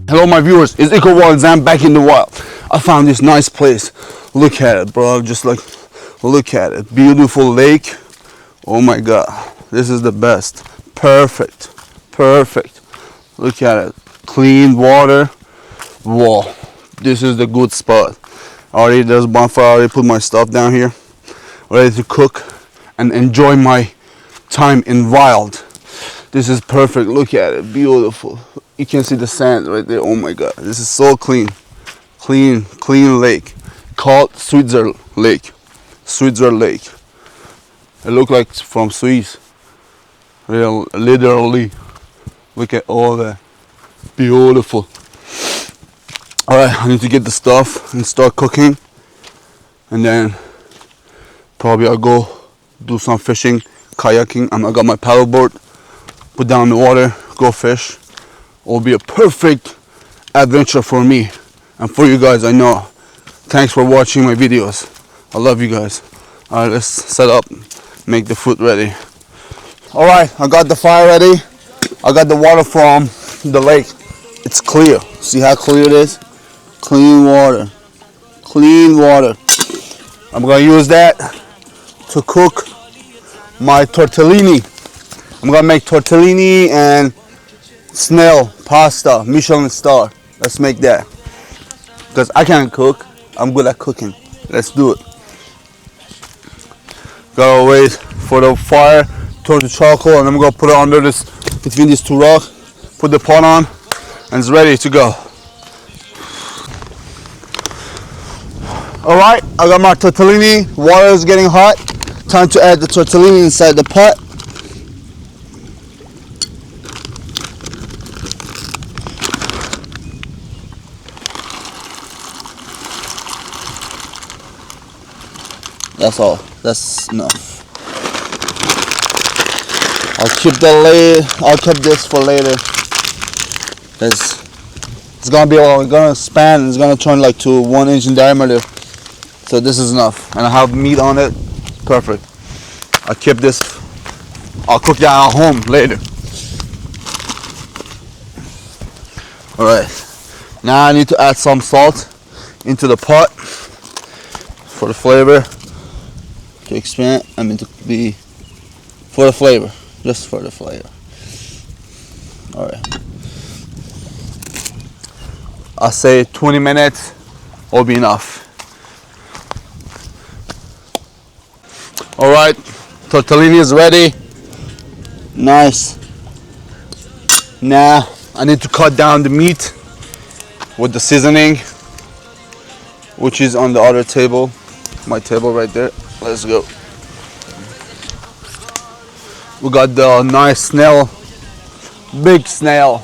Hello my viewers, it's Eco Wild Zam back in the wild. I found this nice place. Look at it, bro. Just like, look at it. Beautiful lake. Oh my god. This is the best. Perfect. Perfect. Look at it. Clean water. Whoa. This is the good spot. Already there's a bonfire. I already put my stuff down here. Ready to cook and enjoy my time in wild. This is perfect. Look at it. Beautiful. You can see the sand right there. Oh my god. This is so clean. Clean lake. Called Switzer Lake. Switzer Lake. It looks like it's from Swiss. Literally. Look at all that. Beautiful. Alright, I need to get the stuff and start cooking. And then probably I'll go do some fishing, kayaking. I got my paddleboard. Put down the water, go fish. Will be a perfect adventure for me and for you guys, I know. Thanks for watching my videos. I love you guys. Alright, let's set up, make the food ready. Alright, I got the fire ready. I got the water from the lake. It's clear. See how clear it is? Clean water. Clean water. I'm gonna use that to cook my tortellini. I'm gonna make tortellini and snail pasta, Michelin star. Let's make that. Because I can't cook, I'm good at cooking. Let's do it. Gotta wait for the fire, turn to charcoal, and I'm gonna put it under this, between these two rocks. Put the pot on, and it's ready to go. Alright, I got my tortellini. Water is getting hot. Time to add the tortellini inside the pot. That's all. That's enough. I'll keep this for later. Cause it's gonna span. It's gonna turn like to 1 inch in diameter. So this is enough. And I have meat on it. Perfect. I'll keep this. I'll cook that at home later. All right. Now I need to add some salt into the pot for the flavor. To expand, I mean to be for the flavor, just for the flavor. All right. I say 20 minutes will be enough. All right, tortellini is ready. Nice. Now I need to cut down the meat with the seasoning, which is on the other table, my table right there. Let's go. We got the nice snail, big snail.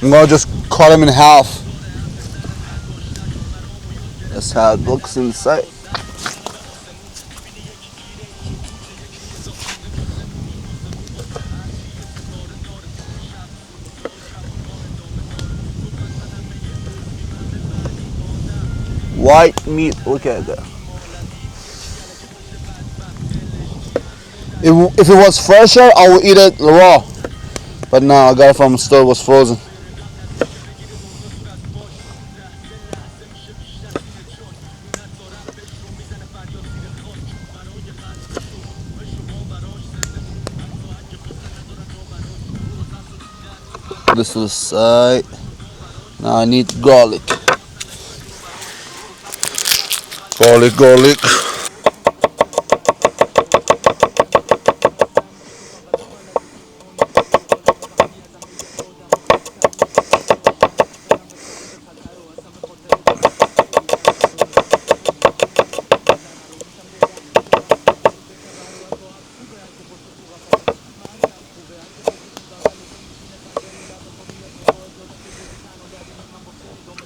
I'm gonna just cut them in half. That's how it looks inside. White meat, look at that. If it was fresher, I would eat it raw. But now I got it from the store, it was frozen. This to the side. Now I need garlic. Garlic.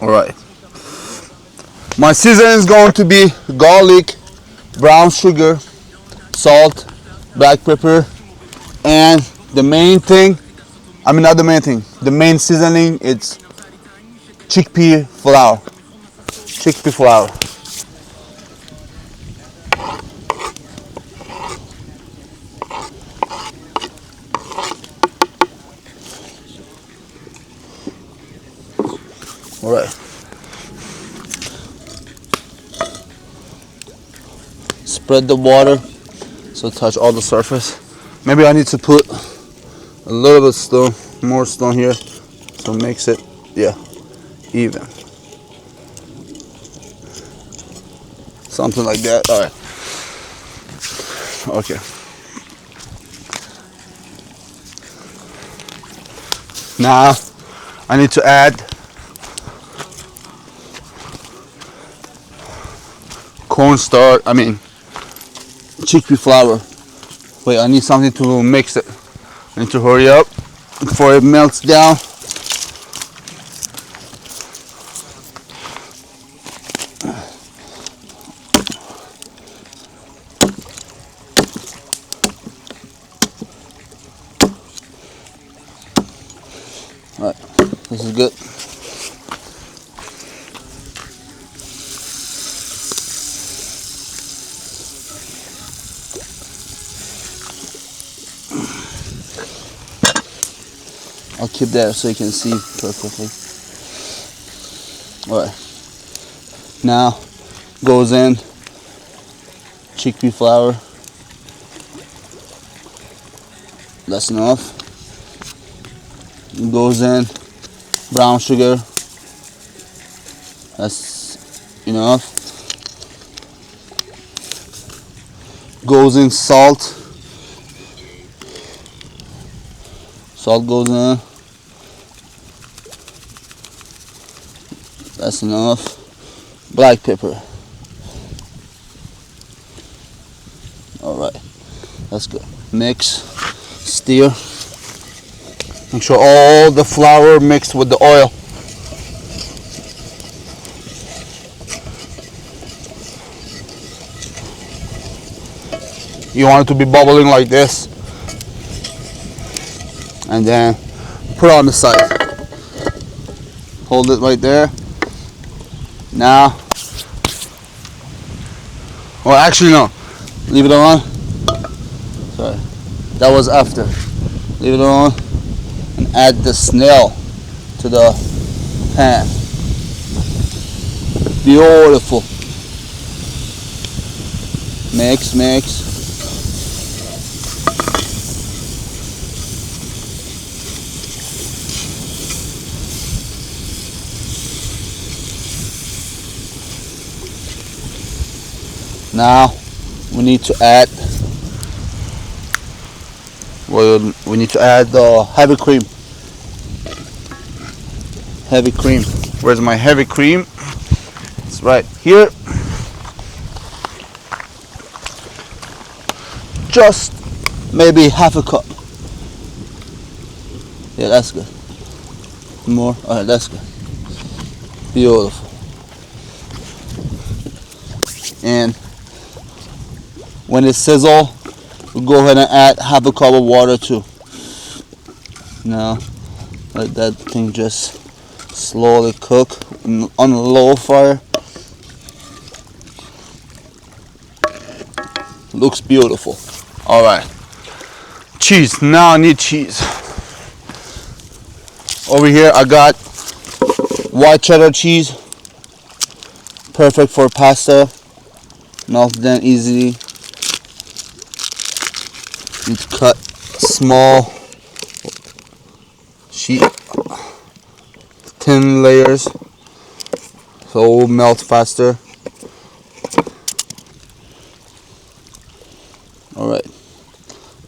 All right. My seasoning is going to be garlic, brown sugar, salt, black pepper, and the main thing, the main seasoning, it's chickpea flour. All right. Spread the water so touch all the surface. Maybe I need to put a little bit stone, more stone here, so it makes it, yeah, even. Something like that. All right. Okay. Now I need to add cornstarch. I mean chickpea flour. Wait, I need something to mix it. I need to hurry up before it melts down. Alright, this is good. I'll keep that so you can see perfectly. Alright, now goes in chickpea flour. That's enough. Goes in brown sugar. That's enough. Goes in salt. Salt goes in. That's enough. Black pepper. Alright, that's good. Mix, stir. Make sure all the flour mixed with the oil. You want it to be bubbling like this. And then put it on the side. Hold it right there. Now, well, actually no. Leave it on. Sorry, that was after. Leave it on. And add the snail to the pan. Beautiful. Mix, mix. Now we need to add. Well, we need to add the heavy cream. Heavy cream. Where's my heavy cream? It's right here. Just maybe half a cup. Yeah, that's good. More. Alright, that's good. Beautiful. And when it sizzles, we'll go ahead and add half a cup of water too. Now, let that thing just slowly cook on a low fire. Looks beautiful. All right, cheese. Now I need cheese. Over here I got white cheddar cheese. Perfect for pasta. Melt down easily. You cut small sheet, thin layers, so it will melt faster. All right,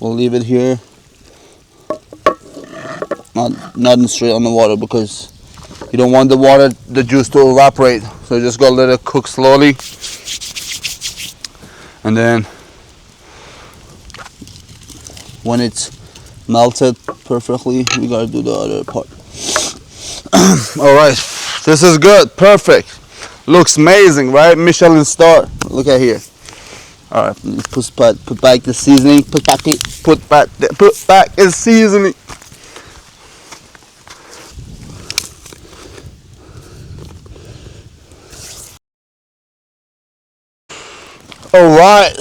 we'll leave it here. Not straight on the water because you don't want the juice to evaporate. So just go let it cook slowly, and then when it's melted perfectly, we gotta do the other part. All right, this is good, perfect. Looks amazing, right? Michelin star. Look at here. All right, put back the seasoning. Put back the seasoning. All right,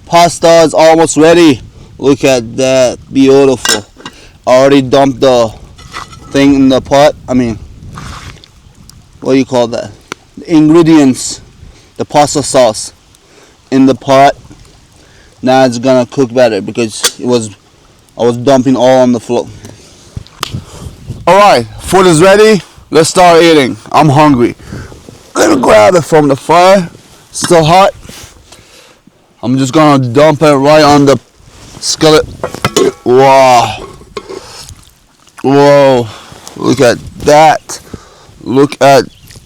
pasta is almost ready. Look at that, beautiful. I already dumped the thing in the pot. I mean, what do you call that? The ingredients, the pasta sauce in the pot. Now it's gonna cook better because I was dumping all on the floor. Alright, food is ready. Let's start eating. I'm hungry. Gonna grab it from the fire. Still hot. I'm just gonna dump it right on the skillet. Wow. Whoa. Look at that. Look at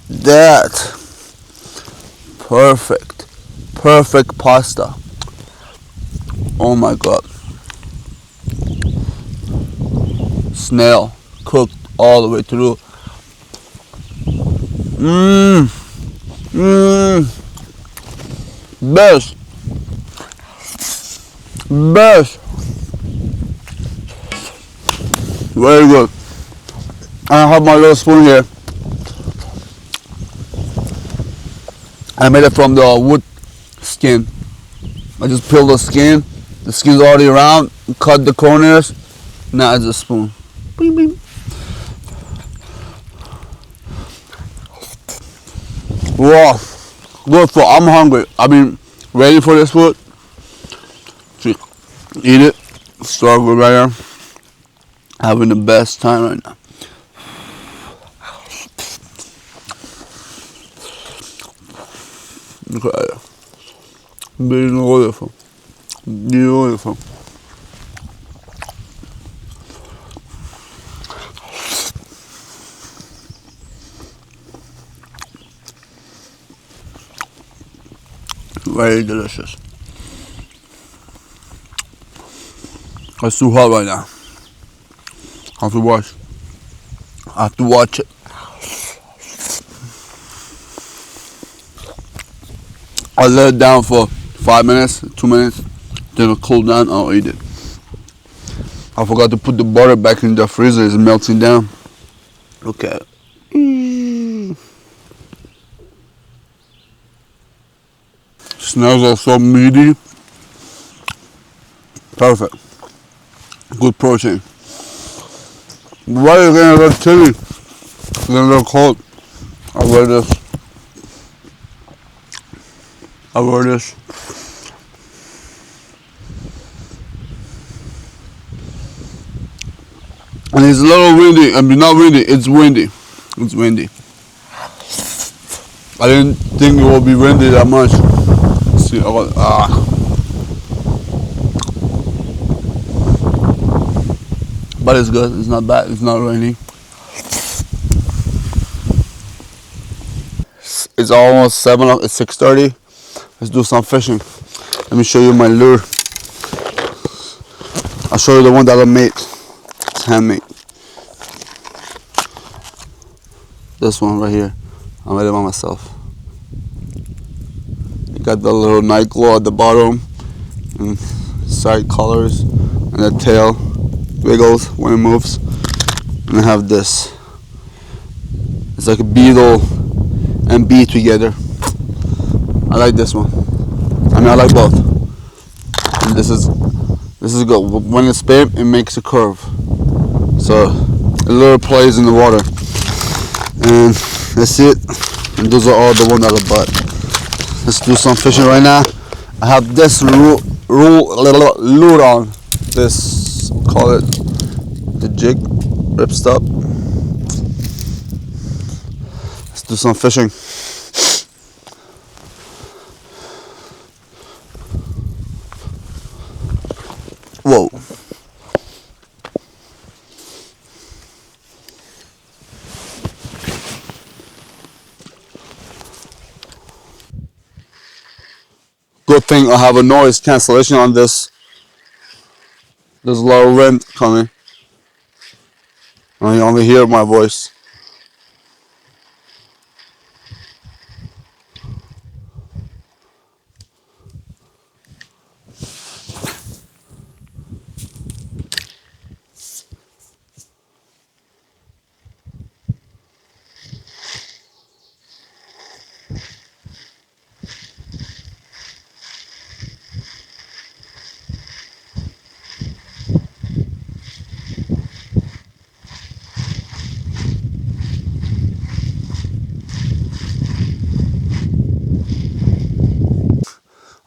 that. Perfect. Perfect pasta. Oh my god. Snail cooked all the way through. Best. Best. Very good. I have my little spoon here. I made it from the wood skin. I just peeled the skin. The skin's already around. Cut the corners. Now it's a spoon. Bing, bing. Wow. Good food. I'm hungry. I've been ready for this food. Eat it. Start good right here. Having the best time right now. Look at that. Beautiful. Beautiful. Very delicious. It's too hot right now. I have to watch. I have to watch it. I let it down for 5 minutes, 2 minutes. Then it'll cool down. I'll eat it. I forgot to put the butter back in the freezer. It's melting down. Look at it. Snails are so meaty. Perfect. Good protein. Why are you getting a little chilly? It's getting a little cold. I'll wear this. I'll wear this. And it's a little windy. I mean, not windy. It's windy. It's windy. I didn't think it would be windy that much. See, But it's good. It's not bad. It's not raining. It's almost 7 o'clock. It's 6:30. Let's do some fishing. Let me show you my lure. I'll show you the one that I made. It's handmade. This one right here. I made it by myself. It got the little night glow at the bottom, and side colors, and the tail wiggles when it moves. And I have this. It's like a beetle and bee together. I like this one. I mean, I like both. And this is good. When it's spin, it makes a curve. So it literally plays in the water. And that's it. And those are all the ones that I bought. Let's do some fishing right now. I have this lure on. This, call it the jig ripstop. Let's do some fishing. Whoa. Good thing I have a noise cancellation on this. There's a lot of wind coming. And you only hear my voice.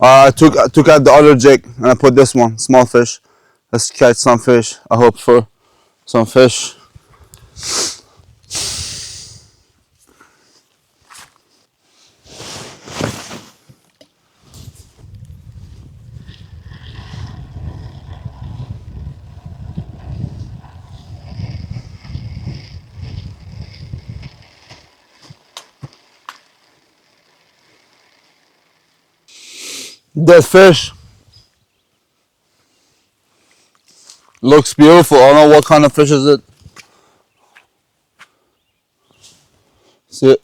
I took out the other jig and I put this one, small fish. Let's catch some fish. I hope for some fish. Dead fish. Looks beautiful. I don't know what kind of fish is it. See it?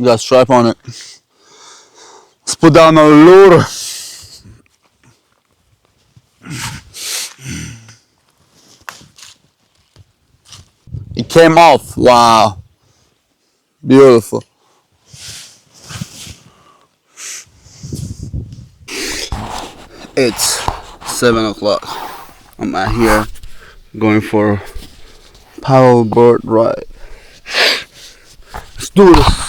Got a stripe on it. Let's put down a lure. It came off. Wow. Beautiful. It's 7 o'clock. I'm out here going for a paddle board ride. Let's do this.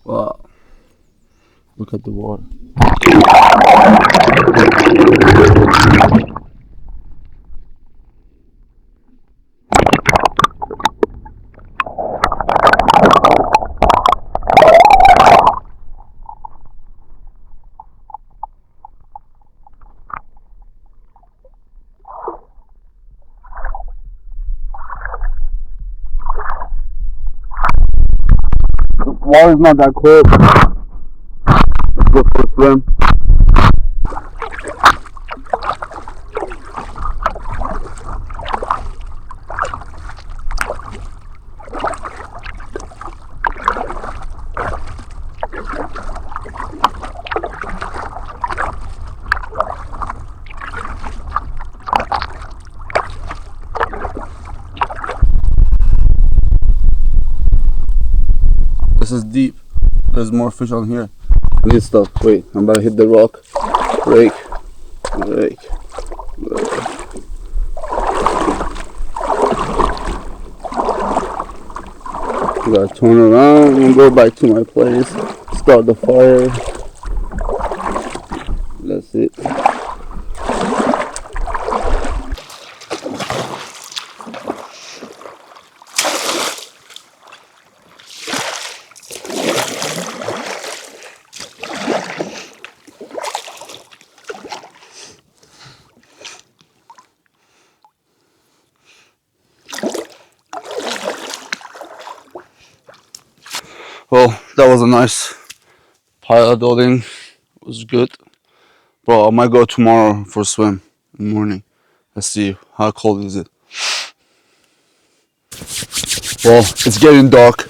Wow. Look at the water. The water's not that cold. Let's go for a swim. This is deep. There's more fish on here. Good stuff. Wait, I'm about to hit the rock. Break. Break. Break. Gotta turn around and go back to my place. Start the fire. That's it. Well, that was a nice paddling. It was good. Bro, I might go tomorrow for a swim in the morning. Let's see, how cold is it? Well, it's getting dark.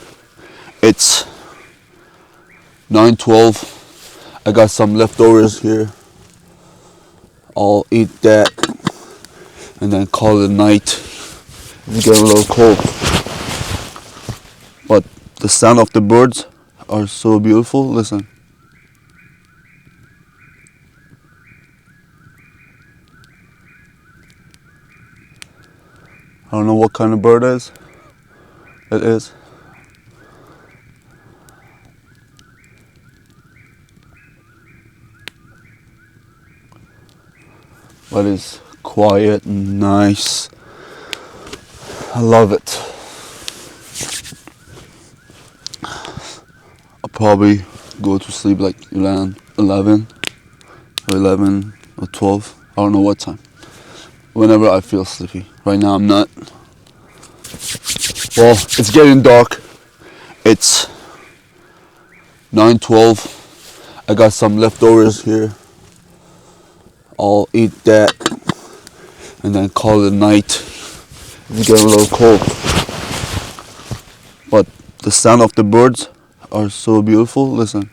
It's 9:12. I got some leftovers here. I'll eat that and then call it a night. It's getting a little cold. But the sound of the birds are so beautiful. Listen. I don't know what kind of bird it is. But it's quiet and nice. I love it. I'll probably go to sleep like 11 or 12. I don't know what time. Whenever I feel sleepy. Right now I'm not. Well, it's getting dark. It's 9:12. I got some leftovers here. I'll eat that and then call it a night. It's getting a little cold. But the sound of the birds are so beautiful. Listen.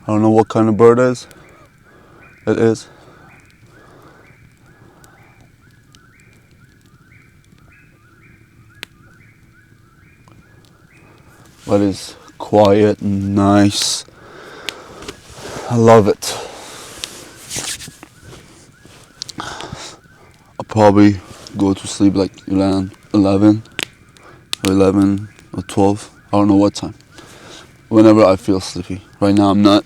I don't know what kind of bird it is. But it's quiet and nice. I love it. I'll probably go to sleep like 11 or 12. I don't know what time. Whenever I feel sleepy. Right now I'm not.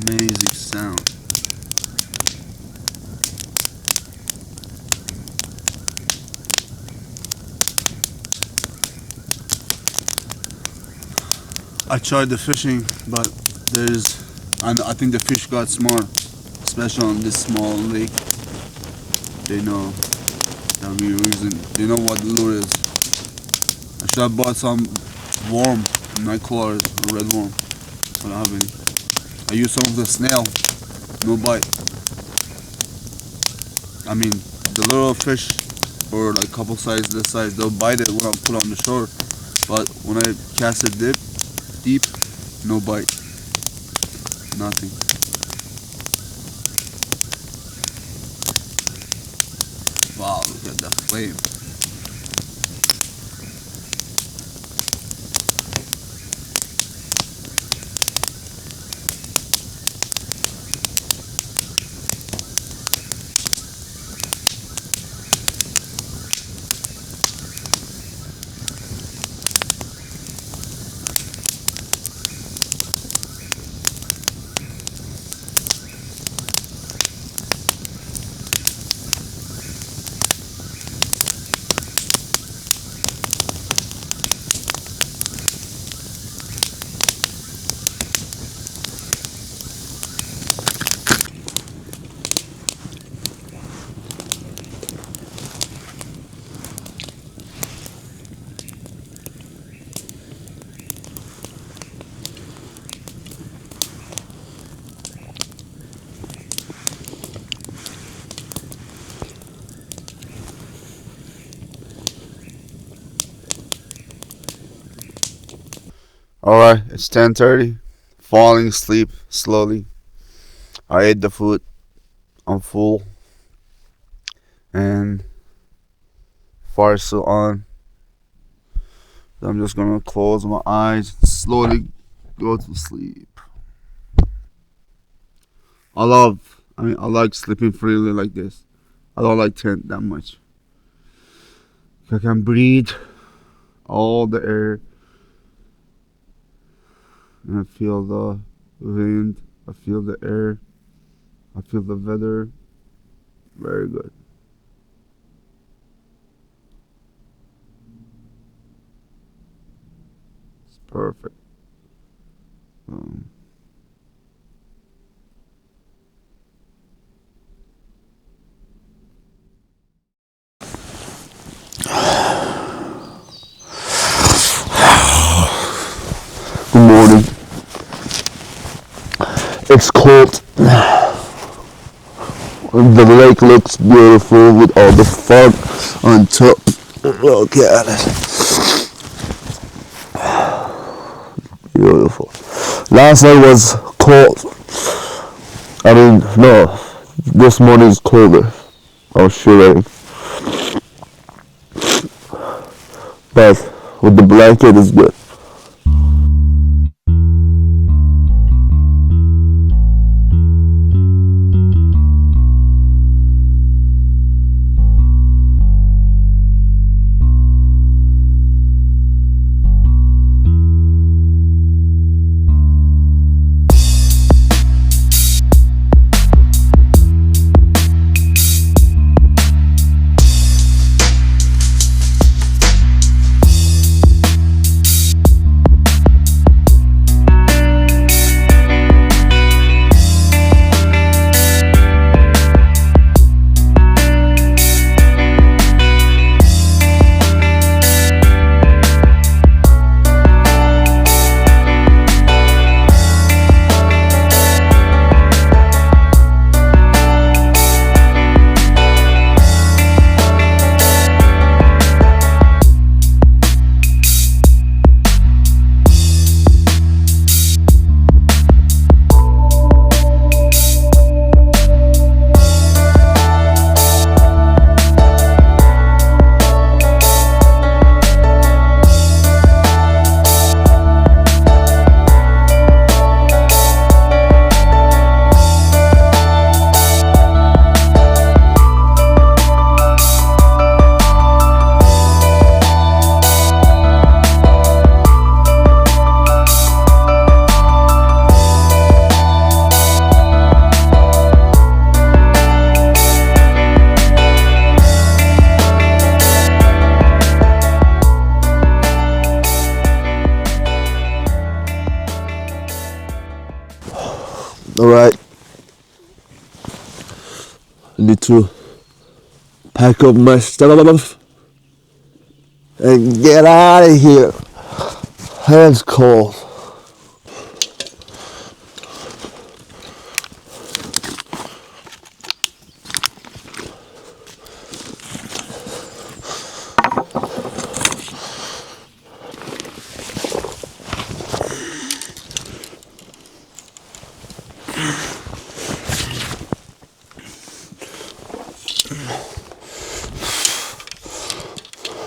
Amazing sound. I tried the fishing, but I think the fish got smart, especially on this small lake. They know that we're using, they know what the lure is. I should have bought some worm, night crawlers, or red worm. I don't have any. I used some of the snail, no bite. I mean, the little fish, or like couple size this size, they'll bite it when I put it on the shore. But when I cast it deep, no bite, nothing. Wow, look at that flame. Alright, it's 10:30. Falling asleep slowly. I ate the food. I'm full. And fire's still on. I'm just gonna close my eyes and slowly go to sleep. I like sleeping freely like this. I don't like tent that much. I can breathe all the air. And I feel the wind. I feel the air. I feel the weather. Very good. It's perfect. Good morning. It's cold. The lake looks beautiful with all the fog on top. Look at it. Beautiful. Last night was cold. I mean, no. This morning is colder. I was shivering. But with the blanket is good. Alright. I need to pack up my stuff and get out of here. Hands cold.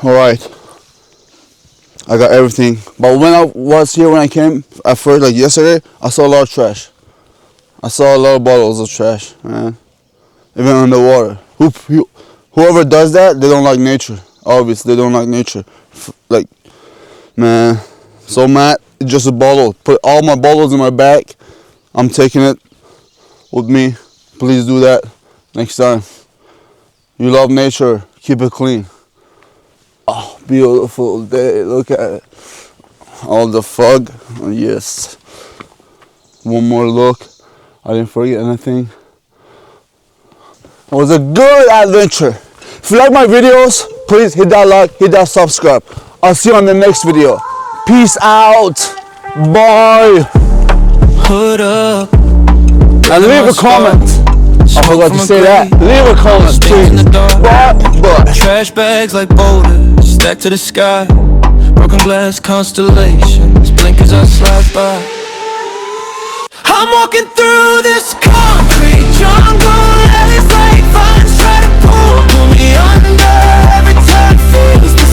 Alright, I got everything, but when I was here, when I came at first, like yesterday, I saw a lot of trash. I saw a lot of bottles of trash, man, even on the water. Whoever does that, they don't like nature. Obviously, they don't like nature. Like, man, so mad, it's just a bottle. Put all my bottles in my bag. I'm taking it with me. Please do that next time. You love nature, keep it clean. Oh, beautiful day, look at it. All the fog, oh, yes. One more look, I didn't forget anything. It was a good adventure. If you like my videos, please hit that like, hit that subscribe. I'll see you on the next video. Peace out, bye. Hood up. And leave a comment. I forgot to say that. Leave a comment, please. Bye. Trash bags like boulders stacked to the sky. Broken glass constellations blink as I slide by. I'm walking through this concrete jungle.